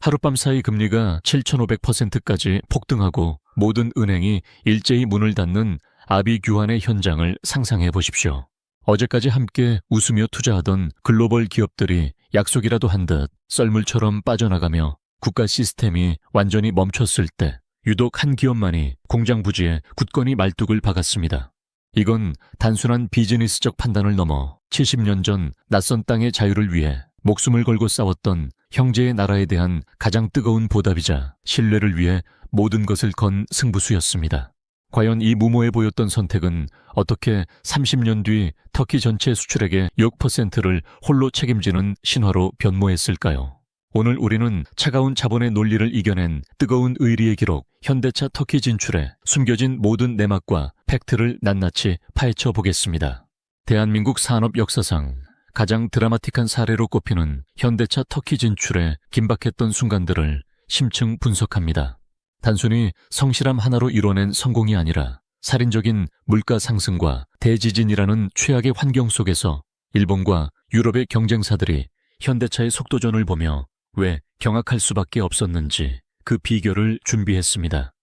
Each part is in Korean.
하룻밤 사이 금리가 7,500%까지 폭등하고 모든 은행이 일제히 문을 닫는 아비규환의 현장을 상상해 보십시오. 어제까지 함께 웃으며 투자하던 글로벌 기업들이 약속이라도 한 듯 썰물처럼 빠져나가며 국가 시스템이 완전히 멈췄을 때 유독 한 기업만이 공장 부지에 굳건히 말뚝을 박았습니다. 이건 단순한 비즈니스적 판단을 넘어 70년 전 낯선 땅의 자유를 위해 목숨을 걸고 싸웠던 형제의 나라에 대한 가장 뜨거운 보답이자 신뢰를 위해 모든 것을 건 승부수였습니다. 과연 이 무모해 보였던 선택은 어떻게 30년 뒤 터키 전체 수출액의 6%를 홀로 책임지는 신화로 변모했을까요? 오늘 우리는 차가운 자본의 논리를 이겨낸 뜨거운 의리의 기록, 현대차 터키 진출에 숨겨진 모든 내막과 팩트를 낱낱이 파헤쳐 보겠습니다. 대한민국 산업 역사상 가장 드라마틱한 사례로 꼽히는 현대차 터키 진출에 긴박했던 순간들을 심층 분석합니다. 단순히 성실함 하나로 이뤄낸 성공이 아니라 살인적인 물가 상승과 대지진이라는 최악의 환경 속에서 일본과 유럽의 경쟁사들이 현대차의 속도전을 보며 왜 경악할 수밖에 없었는지 그 비결을 준비했습니다.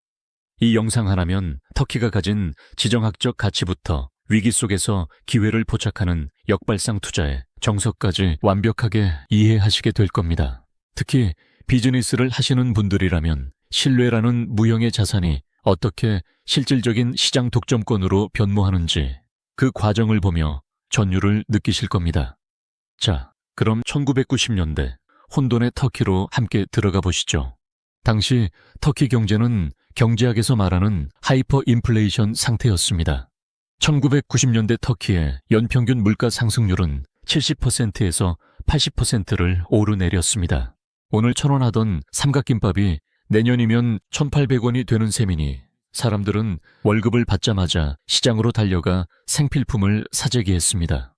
이 영상 하나면 터키가 가진 지정학적 가치부터 위기 속에서 기회를 포착하는 역발상 투자의 정석까지 완벽하게 이해하시게 될 겁니다. 특히 비즈니스를 하시는 분들이라면 신뢰라는 무형의 자산이 어떻게 실질적인 시장 독점권으로 변모하는지 그 과정을 보며 전율을 느끼실 겁니다. 자, 그럼 1990년대 혼돈의 터키로 함께 들어가 보시죠. 당시 터키 경제는 경제학에서 말하는 하이퍼 인플레이션 상태였습니다. 1990년대 터키의 연평균 물가 상승률은 70%에서 80%를 오르내렸습니다. 오늘 1,000원 하던 삼각김밥이 내년이면 1,800원이 되는 셈이니 사람들은 월급을 받자마자 시장으로 달려가 생필품을 사재기했습니다.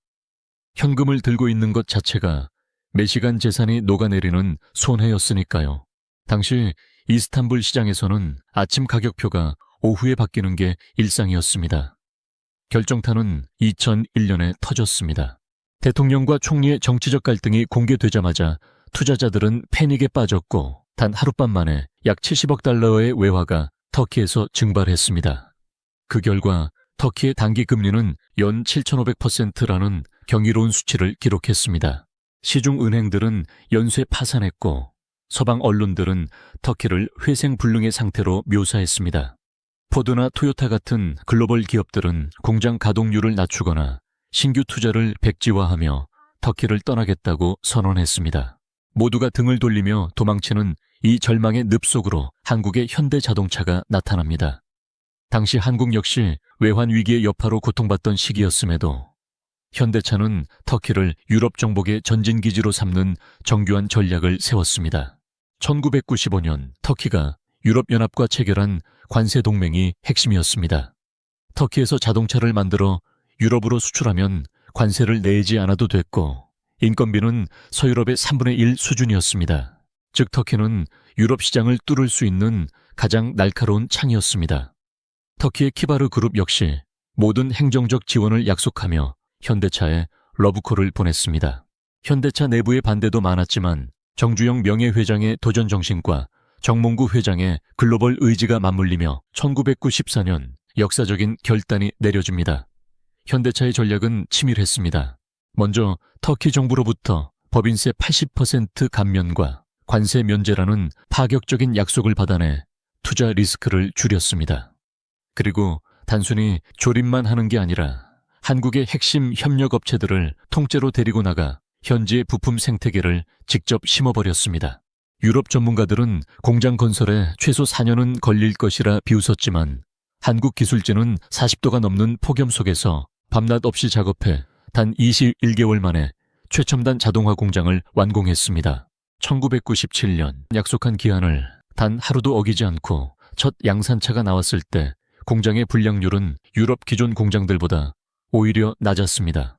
현금을 들고 있는 것 자체가 매시간 재산이 녹아내리는 손해였으니까요. 당시 이스탄불 시장에서는 아침 가격표가 오후에 바뀌는 게 일상이었습니다. 결정타는 2001년에 터졌습니다. 대통령과 총리의 정치적 갈등이 공개되자마자 투자자들은 패닉에 빠졌고 단 하룻밤 만에 약 70억 달러의 외화가 터키에서 증발했습니다. 그 결과 터키의 단기 금리는 연 7,500%라는 경이로운 수치를 기록했습니다. 시중 은행들은 연쇄 파산했고 서방 언론들은 터키를 회생불능의 상태로 묘사했습니다. 포드나 토요타 같은 글로벌 기업들은 공장 가동률을 낮추거나 신규 투자를 백지화하며 터키를 떠나겠다고 선언했습니다. 모두가 등을 돌리며 도망치는 이 절망의 늪 속으로 한국의 현대자동차가 나타납니다. 당시 한국 역시 외환 위기의 여파로 고통받던 시기였음에도 현대차는 터키를 유럽 정복의 전진기지로 삼는 정교한 전략을 세웠습니다. 1995년 터키가 유럽연합과 체결한 관세동맹이 핵심이었습니다. 터키에서 자동차를 만들어 유럽으로 수출하면 관세를 내지 않아도 됐고 인건비는 서유럽의 3분의 1 수준이었습니다. 즉 터키는 유럽 시장을 뚫을 수 있는 가장 날카로운 창이었습니다. 터키의 키바르 그룹 역시 모든 행정적 지원을 약속하며 현대차에 러브콜을 보냈습니다. 현대차 내부의 반대도 많았지만 정주영 명예회장의 도전 정신과 정몽구 회장의 글로벌 의지가 맞물리며 1994년 역사적인 결단이 내려집니다. 현대차의 전략은 치밀했습니다. 먼저 터키 정부로부터 법인세 80% 감면과 관세 면제라는 파격적인 약속을 받아내 투자 리스크를 줄였습니다. 그리고 단순히 조립만 하는 게 아니라 한국의 핵심 협력업체들을 통째로 데리고 나가 현지의 부품 생태계를 직접 심어버렸습니다. 유럽 전문가들은 공장 건설에 최소 4년은 걸릴 것이라 비웃었지만 한국 기술진은 40도가 넘는 폭염 속에서 밤낮 없이 작업해 단 21개월 만에 최첨단 자동화 공장을 완공했습니다. 1997년 약속한 기한을 단 하루도 어기지 않고 첫 양산차가 나왔을 때 공장의 불량률은 유럽 기존 공장들보다 오히려 낮았습니다.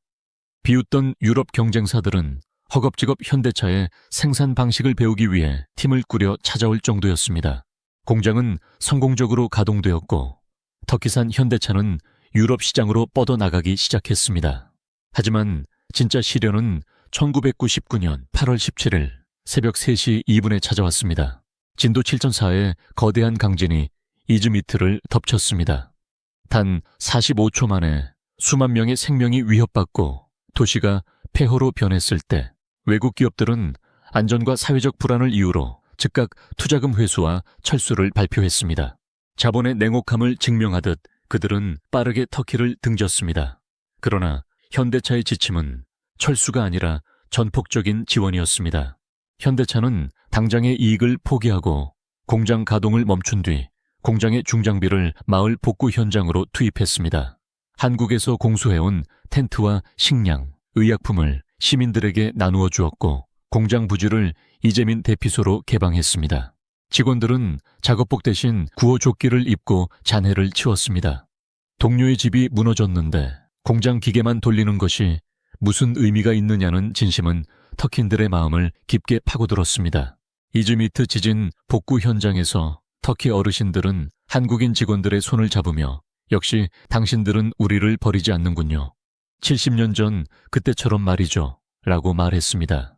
비웃던 유럽 경쟁사들은 허겁지겁 현대차의 생산 방식을 배우기 위해 팀을 꾸려 찾아올 정도였습니다. 공장은 성공적으로 가동되었고 터키산 현대차는 유럽 시장으로 뻗어나가기 시작했습니다. 하지만 진짜 시련은 1999년 8월 17일 새벽 3시 2분에 찾아왔습니다. 진도 7.4의 거대한 강진이 이즈미트를 덮쳤습니다. 단 45초 만에 수만 명의 생명이 위협받고 도시가 폐허로 변했을 때 외국 기업들은 안전과 사회적 불안을 이유로 즉각 투자금 회수와 철수를 발표했습니다. 자본의 냉혹함을 증명하듯 그들은 빠르게 터키를 등졌습니다. 그러나 현대차의 지침은 철수가 아니라 전폭적인 지원이었습니다. 현대차는 당장의 이익을 포기하고 공장 가동을 멈춘 뒤 공장의 중장비를 마을 복구 현장으로 투입했습니다. 한국에서 공수해온 텐트와 식량, 의약품을 시민들에게 나누어 주었고 공장 부지를 이재민 대피소로 개방했습니다. 직원들은 작업복 대신 구호조끼를 입고 잔해를 치웠습니다. 동료의 집이 무너졌는데 공장 기계만 돌리는 것이 무슨 의미가 있느냐는 진심은 터키인들의 마음을 깊게 파고들었습니다. 이즈미트 지진 복구 현장에서 터키 어르신들은 한국인 직원들의 손을 잡으며 역시 당신들은 우리를 버리지 않는군요. 70년 전 그때처럼 말이죠. 라고 말했습니다.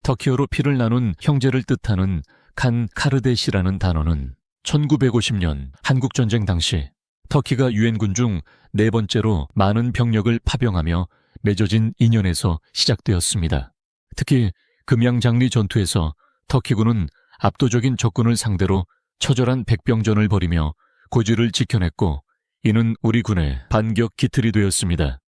터키어로 피를 나눈 형제를 뜻하는 칸 카르데시라는 단어는 1950년 한국전쟁 당시 터키가 유엔군 중 4번째로 많은 병력을 파병하며 맺어진 인연에서 시작되었습니다. 특히 금양장리 전투에서 터키군은 압도적인 적군을 상대로 처절한 백병전을 벌이며 고지를 지켜냈고 이는 우리 군의 반격 기틀이 되었습니다.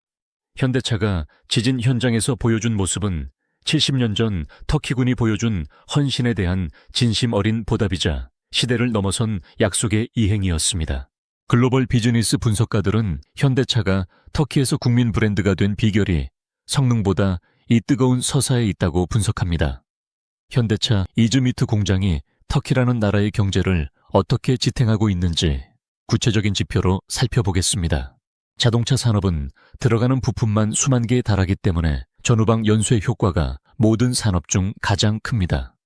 현대차가 지진 현장에서 보여준 모습은 70년 전 터키군이 보여준 헌신에 대한 진심 어린 보답이자 시대를 넘어선 약속의 이행이었습니다. 글로벌 비즈니스 분석가들은 현대차가 터키에서 국민 브랜드가 된 비결이 성능보다 이 뜨거운 서사에 있다고 분석합니다. 현대차 이즈미트 공장이 터키라는 나라의 경제를 어떻게 지탱하고 있는지 구체적인 지표로 살펴보겠습니다. 자동차 산업은 들어가는 부품만 수만 개에 달하기 때문에 전후방 연쇄 효과가 모든 산업 중 가장 큽니다.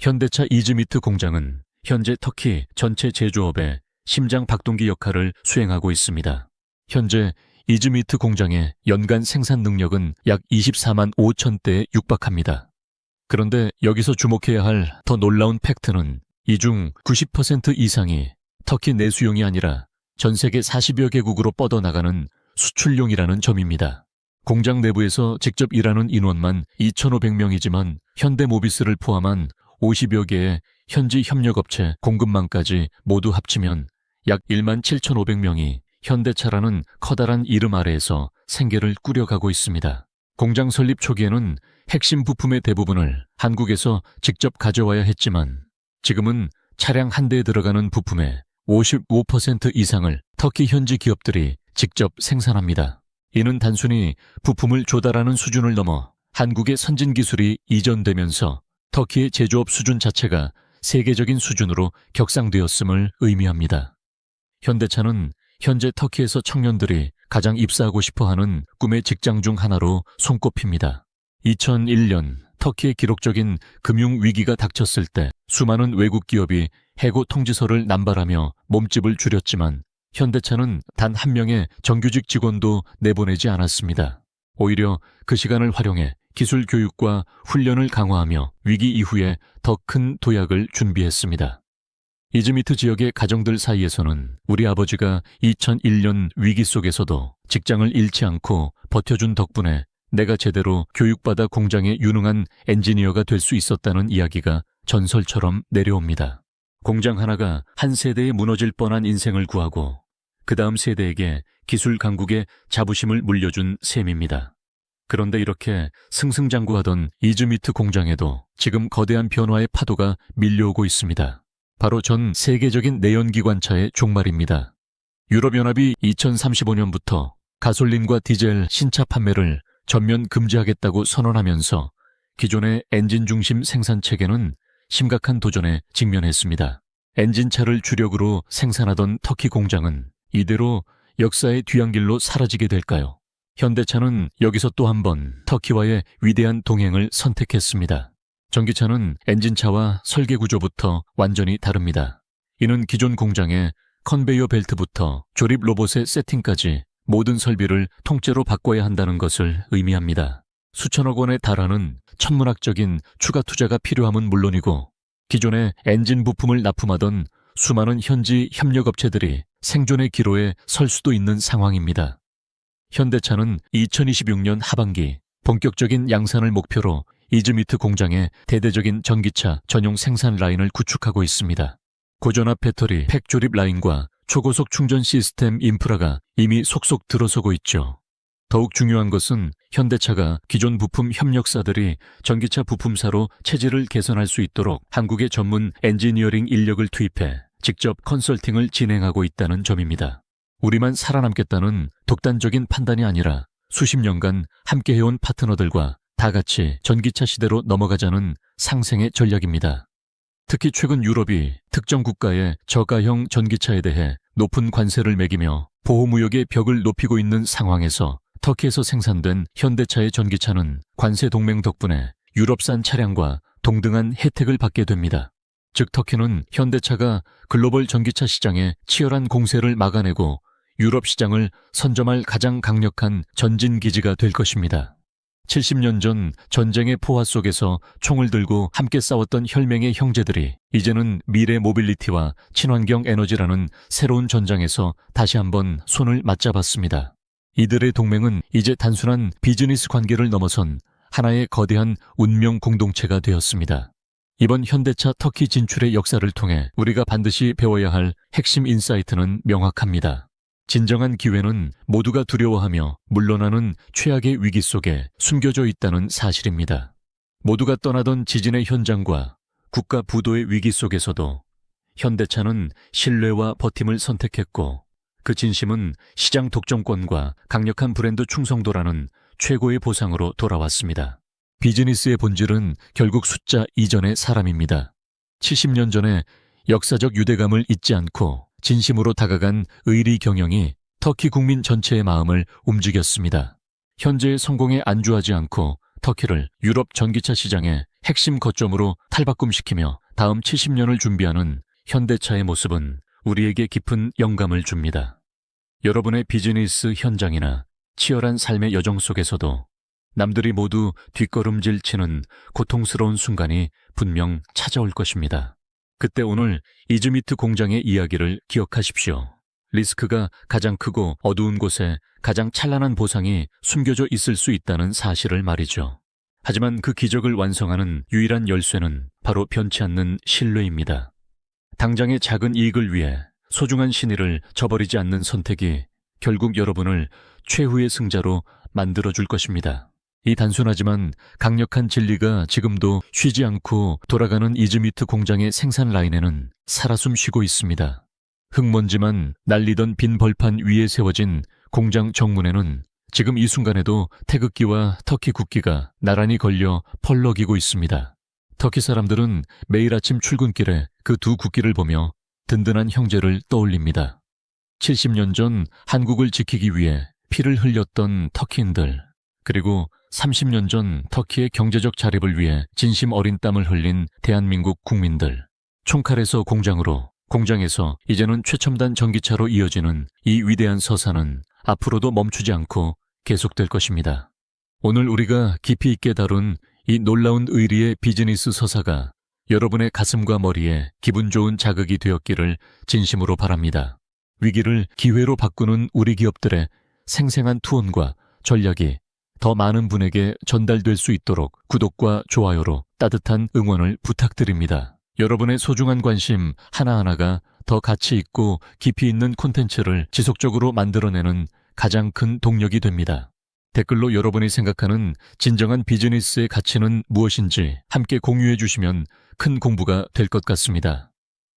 현대차 이즈미트 공장은 현재 터키 전체 제조업의 심장 박동기 역할을 수행하고 있습니다. 현재 이즈미트 공장의 연간 생산 능력은 약 24만 5천 대에 육박합니다. 그런데 여기서 주목해야 할 더 놀라운 팩트는 이 중 90% 이상이 터키 내수용이 아니라 전 세계 40여 개국으로 뻗어나가는 수출용이라는 점입니다. 공장 내부에서 직접 일하는 인원만 2,500명이지만 현대모비스를 포함한 50여 개의 현지 협력업체 공급망까지 모두 합치면 약 1만 7,500명이 현대차라는 커다란 이름 아래에서 생계를 꾸려가고 있습니다. 공장 설립 초기에는 핵심 부품의 대부분을 한국에서 직접 가져와야 했지만 지금은 차량 한 대에 들어가는 부품의 55% 이상을 터키 현지 기업들이 직접 생산합니다. 이는 단순히 부품을 조달하는 수준을 넘어 한국의 선진 기술이 이전되면서 터키의 제조업 수준 자체가 세계적인 수준으로 격상되었음을 의미합니다. 현대차는 현재 터키에서 청년들이 가장 입사하고 싶어하는 꿈의 직장 중 하나로 손꼽힙니다. 2001년 터키의 기록적인 금융위기가 닥쳤을 때 수많은 외국 기업이 해고 통지서를 남발하며 몸집을 줄였지만 현대차는 단 한 명의 정규직 직원도 내보내지 않았습니다. 오히려 그 시간을 활용해 기술 교육과 훈련을 강화하며 위기 이후에 더 큰 도약을 준비했습니다. 이즈미트 지역의 가정들 사이에서는 우리 아버지가 2001년 위기 속에서도 직장을 잃지 않고 버텨준 덕분에 내가 제대로 교육받아 공장에 유능한 엔지니어가 될 수 있었다는 이야기가 전설처럼 내려옵니다. 공장 하나가 한 세대에 무너질 뻔한 인생을 구하고 그 다음 세대에게 기술 강국의 자부심을 물려준 셈입니다. 그런데 이렇게 승승장구하던 이즈미트 공장에도 지금 거대한 변화의 파도가 밀려오고 있습니다. 바로 전 세계적인 내연기관차의 종말입니다. 유럽연합이 2035년부터 가솔린과 디젤 신차 판매를 전면 금지하겠다고 선언하면서 기존의 엔진 중심 생산 체계는 심각한 도전에 직면했습니다. 엔진차를 주력으로 생산하던 터키 공장은 이대로 역사의 뒤안길로 사라지게 될까요? 현대차는 여기서 또 한 번 터키와의 위대한 동행을 선택했습니다. 전기차는 엔진차와 설계 구조부터 완전히 다릅니다. 이는 기존 공장의 컨베이어 벨트부터 조립 로봇의 세팅까지 모든 설비를 통째로 바꿔야 한다는 것을 의미합니다. 수천억 원에 달하는 천문학적인 추가 투자가 필요함은 물론이고 기존의 엔진 부품을 납품하던 수많은 현지 협력업체들이 생존의 기로에 설 수도 있는 상황입니다. 현대차는 2026년 하반기 본격적인 양산을 목표로 이즈미트 공장에 대대적인 전기차 전용 생산 라인을 구축하고 있습니다. 고전압 배터리 팩 조립 라인과 초고속 충전 시스템 인프라가 이미 속속 들어서고 있죠. 더욱 중요한 것은 현대차가 기존 부품 협력사들이 전기차 부품사로 체질을 개선할 수 있도록 한국의 전문 엔지니어링 인력을 투입해 직접 컨설팅을 진행하고 있다는 점입니다. 우리만 살아남겠다는 독단적인 판단이 아니라 수십 년간 함께해온 파트너들과 다 같이 전기차 시대로 넘어가자는 상생의 전략입니다. 특히 최근 유럽이 특정 국가의 저가형 전기차에 대해 높은 관세를 매기며 보호무역의 벽을 높이고 있는 상황에서 터키에서 생산된 현대차의 전기차는 관세 동맹 덕분에 유럽산 차량과 동등한 혜택을 받게 됩니다. 즉 터키는 현대차가 글로벌 전기차 시장에 치열한 공세를 막아내고 유럽 시장을 선점할 가장 강력한 전진기지가 될 것입니다. 70년 전 전쟁의 포화 속에서 총을 들고 함께 싸웠던 혈맹의 형제들이 이제는 미래 모빌리티와 친환경 에너지라는 새로운 전장에서 다시 한번 손을 맞잡았습니다. 이들의 동맹은 이제 단순한 비즈니스 관계를 넘어선 하나의 거대한 운명 공동체가 되었습니다. 이번 현대차 터키 진출의 역사를 통해 우리가 반드시 배워야 할 핵심 인사이트는 명확합니다. 진정한 기회는 모두가 두려워하며 물러나는 최악의 위기 속에 숨겨져 있다는 사실입니다. 모두가 떠나던 지진의 현장과 국가 부도의 위기 속에서도 현대차는 신뢰와 버팀을 선택했고 그 진심은 시장 독점권과 강력한 브랜드 충성도라는 최고의 보상으로 돌아왔습니다. 비즈니스의 본질은 결국 숫자 이전의 사람입니다. 70년 전에 역사적 유대감을 잊지 않고 진심으로 다가간 의리 경영이 터키 국민 전체의 마음을 움직였습니다. 현재의 성공에 안주하지 않고 터키를 유럽 전기차 시장의 핵심 거점으로 탈바꿈시키며 다음 70년을 준비하는 현대차의 모습은 우리에게 깊은 영감을 줍니다. 여러분의 비즈니스 현장이나 치열한 삶의 여정 속에서도 남들이 모두 뒷걸음질 치는 고통스러운 순간이 분명 찾아올 것입니다. 그때 오늘 이즈미트 공장의 이야기를 기억하십시오. 리스크가 가장 크고 어두운 곳에 가장 찬란한 보상이 숨겨져 있을 수 있다는 사실을 말이죠. 하지만 그 기적을 완성하는 유일한 열쇠는 바로 변치 않는 신뢰입니다. 당장의 작은 이익을 위해 소중한 신의를 저버리지 않는 선택이 결국 여러분을 최후의 승자로 만들어줄 것입니다. 이 단순하지만 강력한 진리가 지금도 쉬지 않고 돌아가는 이즈미트 공장의 생산 라인에는 살아숨 쉬고 있습니다. 흙먼지만 날리던 빈 벌판 위에 세워진 공장 정문에는 지금 이 순간에도 태극기와 터키 국기가 나란히 걸려 펄럭이고 있습니다. 터키 사람들은 매일 아침 출근길에 그 두 국기를 보며 든든한 형제를 떠올립니다. 70년 전 한국을 지키기 위해 피를 흘렸던 터키인들, 그리고 30년 전 터키의 경제적 자립을 위해 진심 어린 땀을 흘린 대한민국 국민들. 총칼에서 공장으로, 공장에서 이제는 최첨단 전기차로 이어지는 이 위대한 서사는 앞으로도 멈추지 않고 계속될 것입니다. 오늘 우리가 깊이 있게 다룬 이 놀라운 의리의 비즈니스 서사가 여러분의 가슴과 머리에 기분 좋은 자극이 되었기를 진심으로 바랍니다. 위기를 기회로 바꾸는 우리 기업들의 생생한 투혼과 전략이 더 많은 분에게 전달될 수 있도록 구독과 좋아요로 따뜻한 응원을 부탁드립니다. 여러분의 소중한 관심 하나하나가 더 가치 있고 깊이 있는 콘텐츠를 지속적으로 만들어내는 가장 큰 동력이 됩니다. 댓글로 여러분이 생각하는 진정한 비즈니스의 가치는 무엇인지 함께 공유해 주시면 큰 공부가 될 것 같습니다.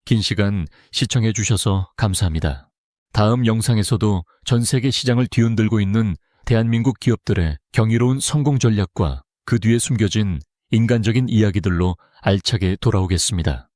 긴 시간 시청해 주셔서 감사합니다. 다음 영상에서도 전 세계 시장을 뒤흔들고 있는 대한민국 기업들의 경이로운 성공 전략과 그 뒤에 숨겨진 인간적인 이야기들로 알차게 돌아오겠습니다.